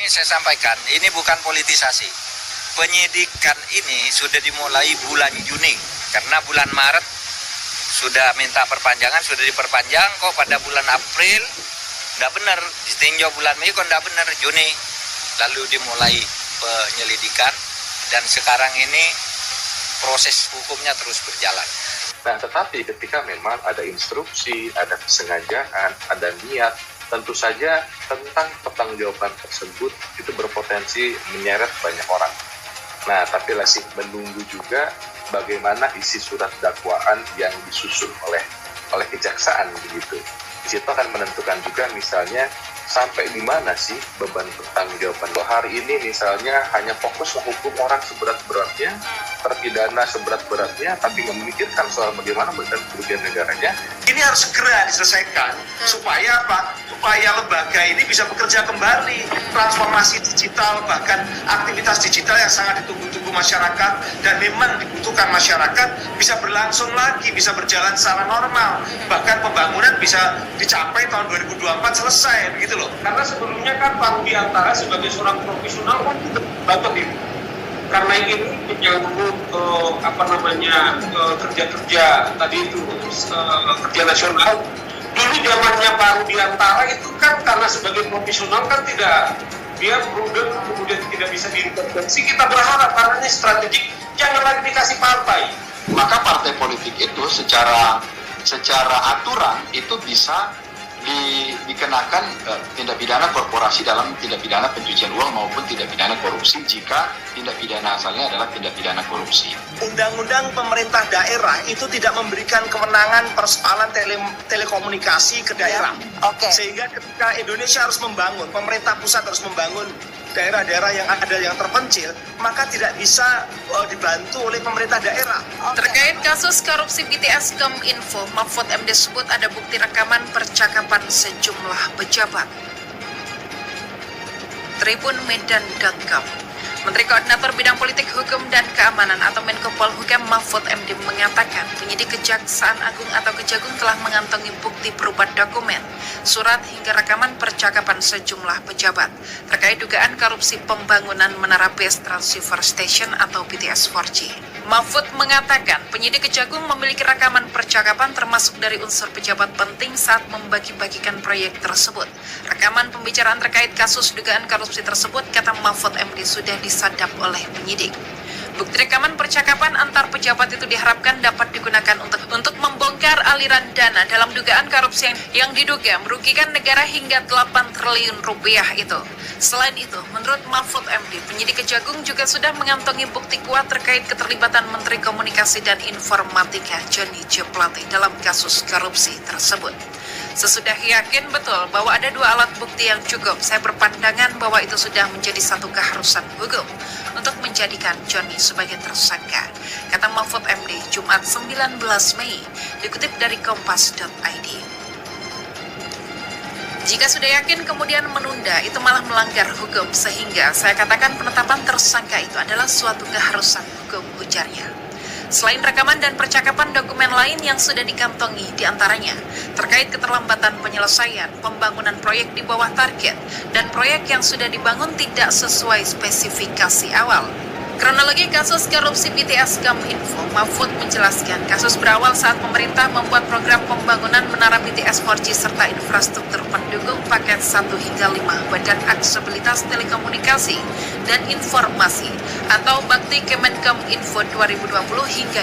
Ini saya sampaikan, ini bukan politisasi. Penyidikan ini sudah dimulai bulan Juni, karena bulan Maret sudah minta perpanjangan, sudah diperpanjang, kok pada bulan April tidak benar, ditinjau bulan Mei kok tidak benar, Juni. Lalu dimulai penyelidikan, dan sekarang ini proses hukumnya terus berjalan. Nah, tetapi ketika memang ada instruksi, ada kesengajaan, ada niat, tentu saja tentang pertanggungjawaban tersebut itu berpotensi menyeret banyak orang. Nah, tapi masih menunggu juga bagaimana isi surat dakwaan yang disusun oleh kejaksaan begitu. Di situ akan menentukan juga misalnya sampai di mana sih beban pertanggungjawaban. Hari ini misalnya hanya fokus menghukum orang seberat-beratnya, terpidana seberat-beratnya, tapi nggak memikirkan soal bagaimana kerugian negaranya. Ini harus segera diselesaikan supaya apa? Supaya lembaga ini bisa bekerja kembali, transformasi digital, bahkan aktivitas digital yang sangat ditunggu-tunggu masyarakat dan memang dibutuhkan masyarakat bisa berlangsung lagi, bisa berjalan secara normal, bahkan pembangunan bisa dicapai tahun 2024 selesai, begitu loh. Karena sebelumnya kan Pak Rudiantara sebagai seorang profesional kan batuk ini. Karena ingin menyambut kerja-kerja tadi itu kerja nasional. Dulu zamannya Pak Rudiantara itu kan karena sebagai profesional kan tidak, dia prudent, kemudian tidak bisa diintervensi. Kita berharap karena ini strategik, jangan lagi dikasih partai. Maka partai politik itu secara aturan itu bisa dikenakan tindak pidana korporasi dalam tindak pidana pencucian uang maupun tindak pidana korupsi jika tindak pidana asalnya adalah tindak pidana korupsi. Undang-undang pemerintah daerah itu tidak memberikan kewenangan persoalan telekomunikasi ke daerah. Sehingga ketika Indonesia harus membangun, pemerintah pusat harus membangun daerah-daerah yang ada yang terpencil, maka tidak bisa dibantu oleh pemerintah daerah. Terkait kasus korupsi BTS Kominfo, Mahfud MD sebut ada bukti rekaman percakapan sejumlah pejabat. Tribun Medan.com. Menteri Koordinator Bidang Politik, Hukum, dan Keamanan atau Menko Polhukam Mahfud MD mengatakan penyidik Kejaksaan Agung atau Kejagung telah mengantongi bukti berupa dokumen, surat hingga rekaman percakapan sejumlah pejabat terkait dugaan korupsi pembangunan Menara Base Transceiver Station atau BTS 4G. Mahfud mengatakan penyidik Kejagung memiliki rekaman percakapan termasuk dari unsur pejabat penting saat membagi-bagikan proyek tersebut. Rekaman pembicaraan terkait kasus dugaan korupsi tersebut, kata Mahfud MD, sudah disadap oleh penyidik. Bukti rekaman percakapan antar pejabat itu diharapkan dapat digunakan untuk membongkar aliran dana dalam dugaan korupsi yang diduga merugikan negara hingga 8 triliun rupiah itu. Selain itu, menurut Mahfud MD, penyidik Kejagung juga sudah mengantongi bukti kuat terkait keterlibatan Menteri Komunikasi dan Informatika Johnny G. Plate dalam kasus korupsi tersebut. Sesudah yakin betul bahwa ada 2 alat bukti yang cukup, saya berpandangan bahwa itu sudah menjadi satu keharusan hukum untuk menjadikan Johnny sebagai tersangka, kata Mahfud MD Jumat 19 Mei, dikutip dari kompas.id. Jika sudah yakin kemudian menunda, itu malah melanggar hukum, sehingga saya katakan penetapan tersangka itu adalah suatu keharusan hukum, ujarnya. Selain rekaman dan percakapan, dokumen lain yang sudah dikantongi diantaranya terkait keterlambatan penyelesaian pembangunan proyek di bawah target dan proyek yang sudah dibangun tidak sesuai spesifikasi awal. Kronologi kasus korupsi BTS Kominfo, Mahfud menjelaskan kasus berawal saat pemerintah membuat program pembangunan menara BTS 4G serta infrastruktur pendukung paket 1 hingga 5 Badan Aksesibilitas Telekomunikasi dan Informasi atau Bakti Kemenkominfo 2020 hingga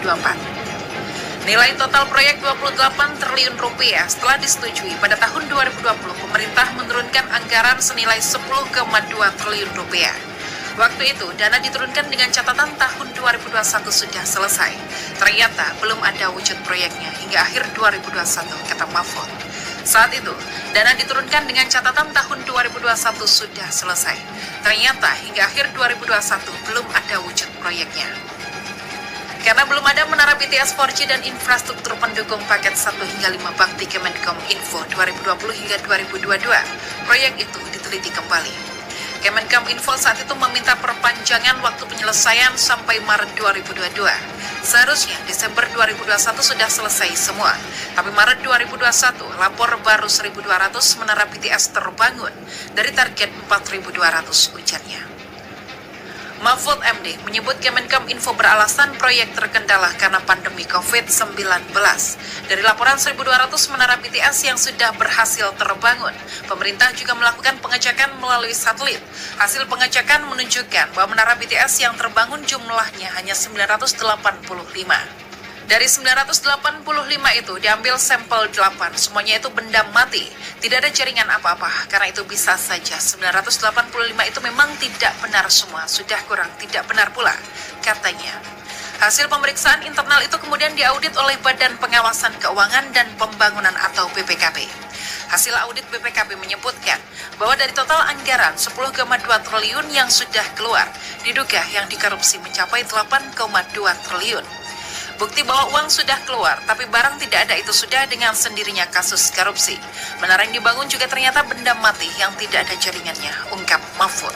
2024. Nilai total proyek 28 triliun rupiah setelah disetujui pada tahun 2020, pemerintah menurunkan anggaran senilai 10,2 triliun rupiah. Waktu itu, dana diturunkan dengan catatan tahun 2021 sudah selesai. Ternyata belum ada wujud proyeknya hingga akhir 2021, kata Mahfud. Saat itu, dana diturunkan dengan catatan tahun 2021 sudah selesai. Ternyata hingga akhir 2021 belum ada wujud proyeknya. Karena belum ada menara BTS 4G dan infrastruktur pendukung paket 1 hingga 5 Bakti Kemenkominfo 2020 hingga 2022, proyek itu diteliti kembali. Kemenkominfo saat itu meminta perpanjangan waktu penyelesaian sampai Maret 2022. Seharusnya Desember 2021 sudah selesai semua, tapi Maret 2021 lapor baru 1.200 menara BTS terbangun dari target 4.200, ujarnya. Mahfud MD menyebut Kemenkominfo beralasan proyek terkendala karena pandemi COVID-19. Dari laporan 1.200 menara BTS yang sudah berhasil terbangun, pemerintah juga melakukan pengecekan melalui satelit. Hasil pengecekan menunjukkan bahwa menara BTS yang terbangun jumlahnya hanya 985. Dari 985 itu diambil sampel 8, semuanya itu benda mati. Tidak ada jaringan apa-apa, karena itu bisa saja 985 itu memang tidak benar semua, sudah kurang tidak benar pula, katanya. Hasil pemeriksaan internal itu kemudian diaudit oleh Badan Pengawasan Keuangan dan Pembangunan atau BPKP. Hasil audit BPKP menyebutkan bahwa dari total anggaran 10,2 triliun yang sudah keluar, diduga yang dikorupsi mencapai 8,2 triliun. Bukti bahwa uang sudah keluar, tapi barang tidak ada itu sudah dengan sendirinya kasus korupsi. Menara yang dibangun juga ternyata benda mati yang tidak ada jaringannya, ungkap Mahfud.